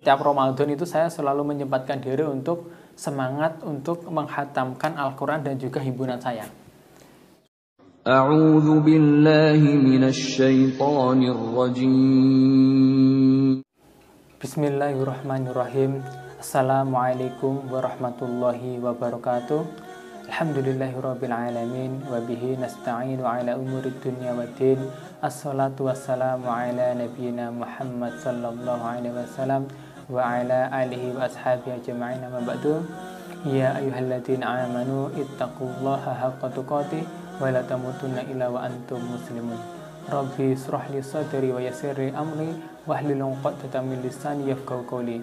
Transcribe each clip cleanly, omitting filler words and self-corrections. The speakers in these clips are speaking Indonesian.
setiap Ramadan itu saya selalu menyempatkan diri untuk semangat untuk menghatamkan Al-Quran dan juga himpunan saya. A'udzu billahi minasy syaithanir rajim. Bismillahirrahmanirrahim. Assalamualaikum warahmatullahi wabarakatuh. Alhamdulillahirabbil alamin wa bihi nasta'inu ala umurid dunya waddin. Assalatu wassalamu ala nabiyyina Muhammad sallallahu alaihi wasallam wa ala alihi wa ashabihi ajma'in. Amma ba'du. Ya ayyuhalladzina amanu ittaqullaha haqqa tuqatih wa la tamutunna illa wa antum muslimun. Rabbi israh li sadri wa yassir li amri wahlul 'uqdatam min lisani yafqahu qawli.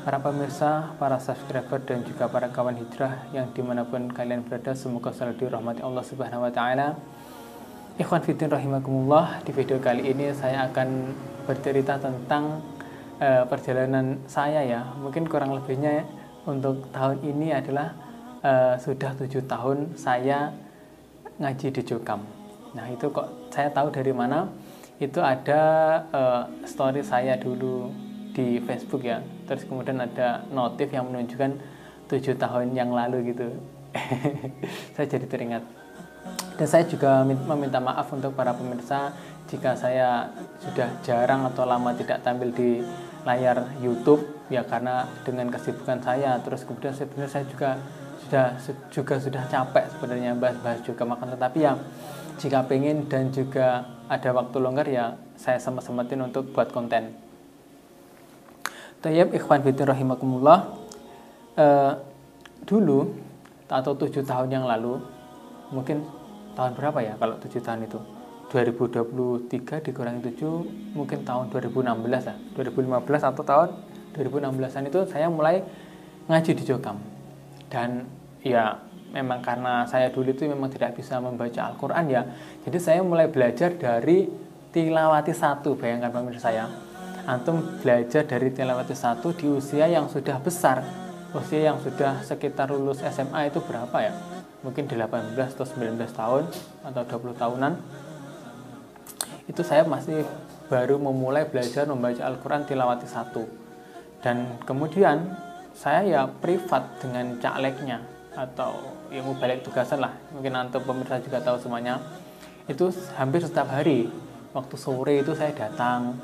Para pemirsa, para subscriber dan juga para kawan hijrah yang dimanapun kalian berada, semoga selalu dirahmati Allah Subhanahu wa Ta'ala. Ikhwan fiddin rahimakumullah, di video kali ini saya akan bercerita tentang perjalanan saya ya. Mungkin kurang lebihnya untuk tahun ini adalah sudah 7 tahun saya ngaji di Jokam. Nah itu kok saya tahu dari mana? Itu ada story saya dulu di Facebook ya, terus kemudian ada notif yang menunjukkan 7 tahun yang lalu gitu. Saya jadi teringat. Dan saya juga meminta maaf untuk para pemirsa jika saya sudah jarang atau lama tidak tampil di layar YouTube ya, karena dengan kesibukan saya. Terus kemudian sebenarnya saya sudah capek sebenarnya bahas juga makan, tetapi ya jika pengen dan juga ada waktu longgar ya saya sempetin untuk buat konten. Tayyib ikhwan fiddin rahimakumullah, dulu atau 7 tahun yang lalu, mungkin tahun berapa ya kalau 7 tahun itu, 2023 dikurangi 7 mungkin tahun 2016 ya, 2015 atau tahun 2016an itu saya mulai ngaji di Jokam. Dan ya memang karena saya dulu itu memang tidak bisa membaca Al-Quran ya, jadi saya mulai belajar dari Tilawati 1. Bayangkan pemirsa saya, antum belajar dari Tilawati 1 di usia yang sudah besar, usia yang sudah sekitar lulus SMA itu berapa ya, mungkin 18 atau 19 tahun atau 20 tahunan. Itu saya masih baru memulai belajar membaca Al-Quran Tilawati 1. Dan kemudian saya ya privat dengan calegnya atau yang balik tugasan lah, mungkin antum pemirsa juga tahu semuanya. Itu hampir setiap hari waktu sore itu saya datang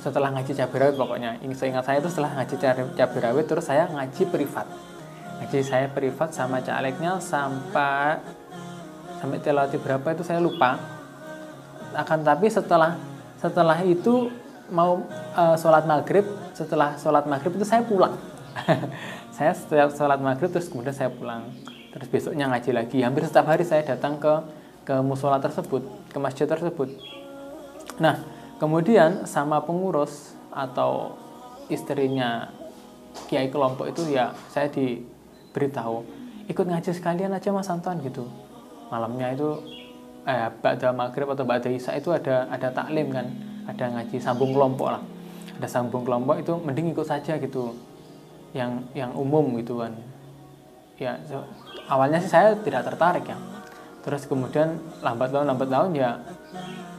setelah ngaji cabai rawit, pokoknya seingat saya itu setelah ngaji cabai rawit terus saya ngaji privat sama calegnya sampai tilawati berapa itu saya lupa. Tapi setelah itu mau sholat maghrib, setelah sholat maghrib itu saya pulang. Saya setiap sholat maghrib terus kemudian saya pulang, terus besoknya ngaji lagi. Hampir setiap hari saya datang ke musola tersebut, ke masjid tersebut. Nah kemudian sama pengurus atau istrinya kiai kelompok itu ya saya diberitahu ikut ngaji sekalian aja Mas Anton gitu. Malamnya itu ba'da maghrib atau ba'da isya itu ada taklim kan, ada ngaji sambung kelompok lah, ada sambung kelompok itu mending ikut saja gitu, yang umum gitu kan ya. Awalnya sih saya tidak tertarik ya, terus kemudian lambat laun ya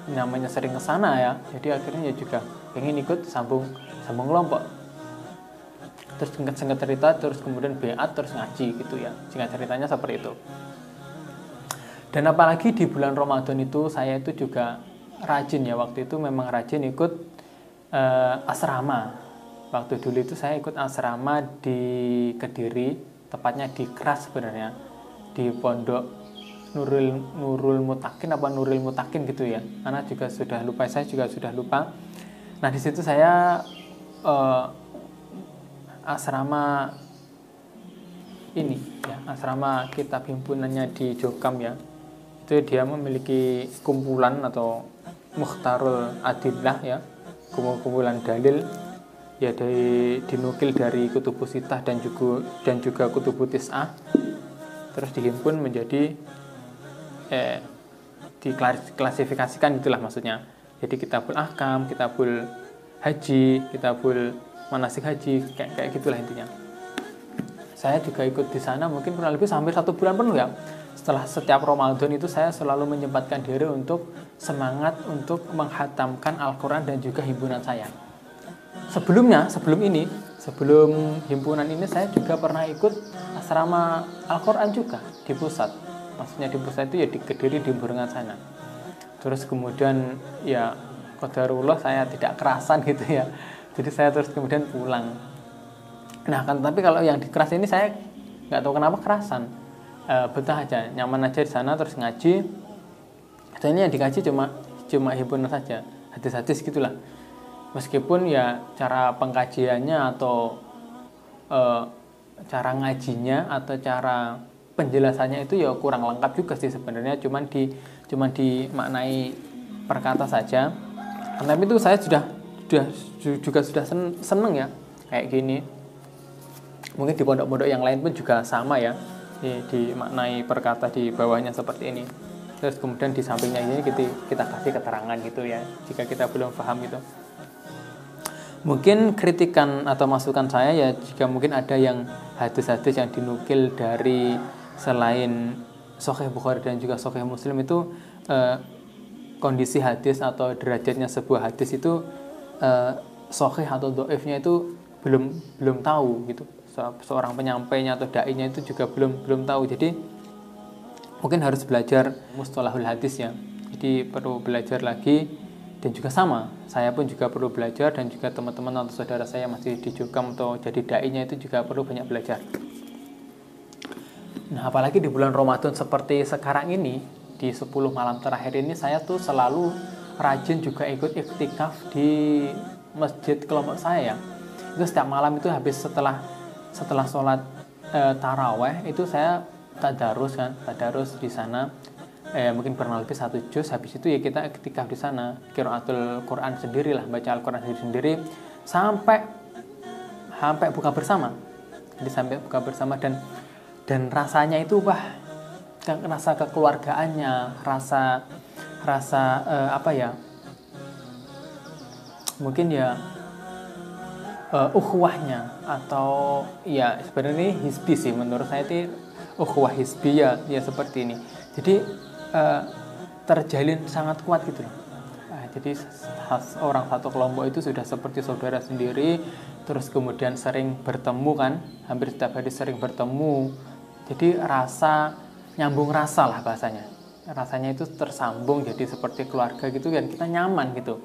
namanya sering kesana ya, jadi akhirnya ya juga pengen ikut sambung kelompok. Terus singkat cerita terus kemudian beat terus ngaji gitu ya, singkat ceritanya seperti itu. Dan apalagi di bulan Ramadan itu saya itu juga rajin ya, waktu itu memang rajin ikut asrama. Waktu dulu itu saya ikut asrama di Kediri, tepatnya di Kras sebenarnya, di Pondok Nurul Mutakin apa Nuril Mutakin gitu ya, karena juga sudah lupa, saya juga sudah lupa. Nah di situ saya asrama ini ya, asrama kitab himpunannya di Jokam ya, itu dia memiliki kumpulan atau Mukhtarul Adillah ya, kumpulan dalil ya, dinukil dari Kutubus Sittah dan juga Kutubus Tis'ah, terus dihimpun menjadi diklasifikasikan itulah maksudnya. Jadi kitabul ahkam, kitabul haji, kitabul manasik haji, kayak gitulah intinya. Saya juga ikut di sana mungkin kurang lebih hampir 1 bulan penuh ya. Setelah setiap Ramadan itu saya selalu menyempatkan diri untuk semangat untuk menghatamkan Al-Quran dan juga himpunan saya. sebelum himpunan ini saya juga pernah ikut asrama Al-Quran juga di pusat. Maksudnya di pusat itu ya di Kediri, di Burungan sana. Terus kemudian ya qadarullah saya tidak kerasan gitu ya. Jadi saya terus kemudian pulang. Nah kan tapi kalau yang di keras ini saya nggak tahu kenapa kerasan. Betah aja, nyaman aja di sana terus ngaji. Dan ini yang dikaji cuma himpunan saja, hadis-hadis gitulah. Meskipun ya cara pengkajiannya atau cara ngajinya atau cara penjelasannya itu ya kurang lengkap juga sih sebenarnya, cuman dimaknai perkata saja. Tapi itu saya sudah seneng ya kayak gini. Mungkin di pondok-pondok yang lain pun juga sama ya, dimaknai perkata di bawahnya seperti ini. Terus kemudian di sampingnya ini kita kasih keterangan gitu ya, jika kita belum paham gitu. Mungkin kritikan atau masukan saya ya, jika mungkin ada yang hadis-hadis yang dinukil dari selain Sahih Bukhari dan juga Sahih Muslim itu kondisi hadis atau derajatnya sebuah hadis itu sahih atau dhaifnya itu belum tahu gitu. Seorang penyampainya atau dai-nya itu juga belum tahu. Jadi mungkin harus belajar mustalahul hadis ya. Jadi perlu belajar lagi, dan juga sama, saya pun juga perlu belajar, dan juga teman-teman atau saudara saya masih di Jokam atau jadi dai-nya itu juga perlu banyak belajar. Nah, apalagi di bulan Ramadan seperti sekarang ini, di 10 malam terakhir ini saya tuh selalu rajin juga ikut iktikaf di masjid kelompok saya ya. Itu setiap malam itu habis setelah sholat taraweh itu saya tadarus di sana, mungkin kurang lebih 1 juz. Habis itu ya kita iktikaf di sana, qiraatul Quran sendirilah, baca Al-Quran sendiri sampai buka bersama. Jadi sampai buka bersama, dan rasanya itu rasa kekeluargaannya, rasa apa ya, mungkin ya ukhuwahnya, atau ya sebenarnya ini hisbi sih menurut saya, itu ukhuwah hisbi ya seperti ini. Jadi terjalin sangat kuat gitu loh. Jadi orang satu kelompok itu sudah seperti saudara sendiri, terus kemudian sering bertemu kan, hampir setiap hari sering bertemu. Jadi nyambung rasa lah bahasanya. Rasanya itu tersambung jadi seperti keluarga gitu, dan kita nyaman gitu.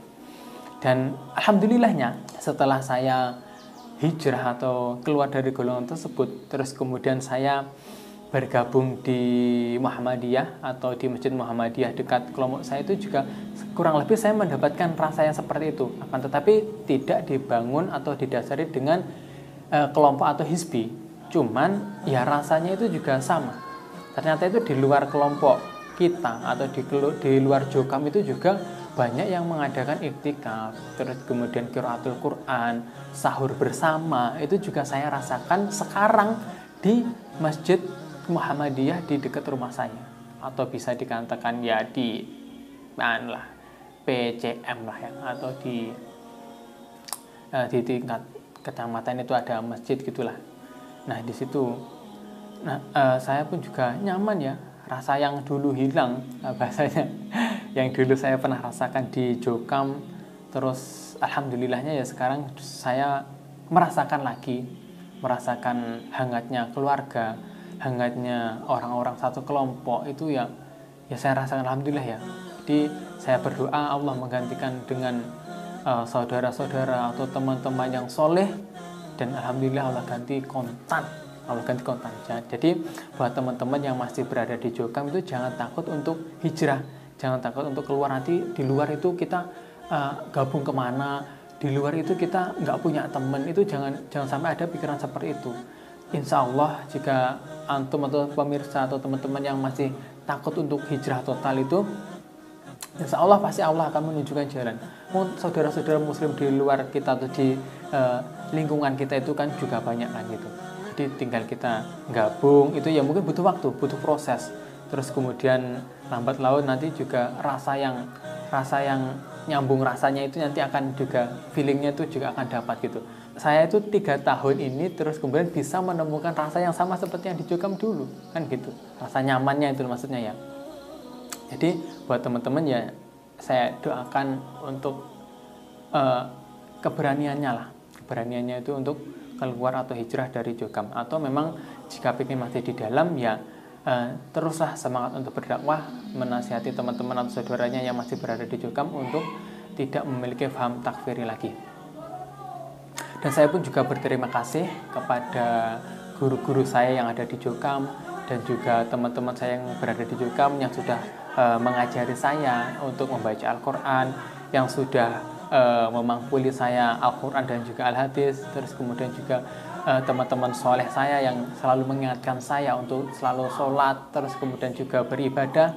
Dan alhamdulillahnya setelah saya hijrah atau keluar dari golongan tersebut, terus kemudian saya bergabung di Muhammadiyah atau di Masjid Muhammadiyah dekat kelompok saya, itu juga kurang lebih saya mendapatkan rasa yang seperti itu. Akan tetapi tidak dibangun atau didasari dengan kelompok atau hizbi. Cuman ya rasanya itu juga sama. Ternyata itu di luar kelompok kita atau di luar Jokam itu juga banyak yang mengadakan iktikaf, terus kemudian qiraatul Quran, sahur bersama. Itu juga saya rasakan sekarang di Masjid Muhammadiyah di dekat rumah saya, atau bisa dikatakan ya di PCM lah ya, atau di tingkat kecamatan itu ada masjid gitulah. Nah di situ, saya pun juga nyaman ya, rasa yang dulu hilang bahasanya, yang dulu saya pernah rasakan di Jokam, terus alhamdulillahnya ya sekarang saya merasakan hangatnya keluarga, hangatnya orang-orang satu kelompok itu ya saya rasakan alhamdulillah ya. Jadi saya berdoa Allah menggantikan dengan saudara-saudara atau teman-teman yang soleh, dan alhamdulillah Allah ganti kontan. Jadi buat teman-teman yang masih berada di Jokam itu jangan takut untuk hijrah, jangan takut untuk keluar. Nanti di luar itu kita gabung kemana, di luar itu kita nggak punya teman, itu jangan sampai ada pikiran seperti itu. Insya Allah jika antum atau pemirsa atau teman-teman yang masih takut untuk hijrah total itu, insya Allah pasti Allah akan menunjukkan jalan. Saudara-saudara muslim di luar kita atau di lingkungan kita itu kan juga banyak kan gitu. Jadi tinggal kita gabung, itu ya mungkin butuh waktu, butuh proses. Terus kemudian lambat laun nanti juga rasa yang nyambung rasanya itu nanti akan juga, feelingnya itu juga akan dapat gitu. Saya itu 3 tahun ini terus kemudian bisa menemukan rasa yang sama seperti yang di Jokam dulu kan gitu, rasa nyamannya itu maksudnya ya. Jadi buat teman-teman ya saya doakan untuk keberaniannya lah, keberaniannya itu untuk keluar atau hijrah dari Jokam. Atau memang jika ingin masih di dalam, ya teruslah semangat untuk berdakwah, menasihati teman-teman atau saudaranya yang masih berada di Jokam untuk tidak memiliki paham takfiri lagi. Dan saya pun juga berterima kasih kepada guru-guru saya yang ada di Jokam dan juga teman-teman saya yang berada di Jokam yang sudah mengajari saya untuk membaca Al-Quran, yang sudah memangkuli saya Al-Quran dan juga Al-Hadis. Terus kemudian juga teman-teman soleh saya yang selalu mengingatkan saya untuk selalu sholat, terus kemudian juga beribadah.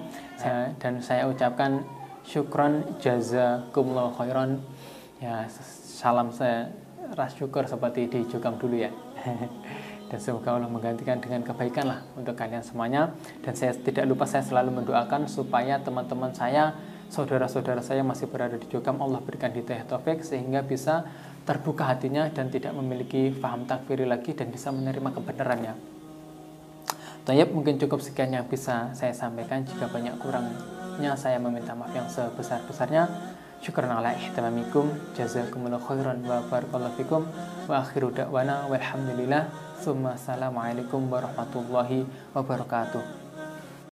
Dan saya ucapkan syukron jazakumullah khairan. Ya, salam saya rasa syukur seperti di Jokam dulu ya. Dan semoga Allah menggantikan dengan kebaikan lah untuk kalian semuanya. Dan saya tidak lupa, saya selalu mendoakan supaya teman-teman saya, saudara-saudara saya masih berada di Jokam, Allah berikan hidayah taufik sehingga bisa terbuka hatinya dan tidak memiliki paham takfiri lagi dan bisa menerima kebenarannya. Tayyib, mungkin cukup sekian yang bisa saya sampaikan. Jika banyak kurangnya saya meminta maaf yang sebesar-besarnya. Syukran ala ihtimamikum, jazakumullah khairan wa barakallahu fikum, wa akhiru da'wana walhamdulillah, summa assalamualaikum warahmatullahi wabarakatuh.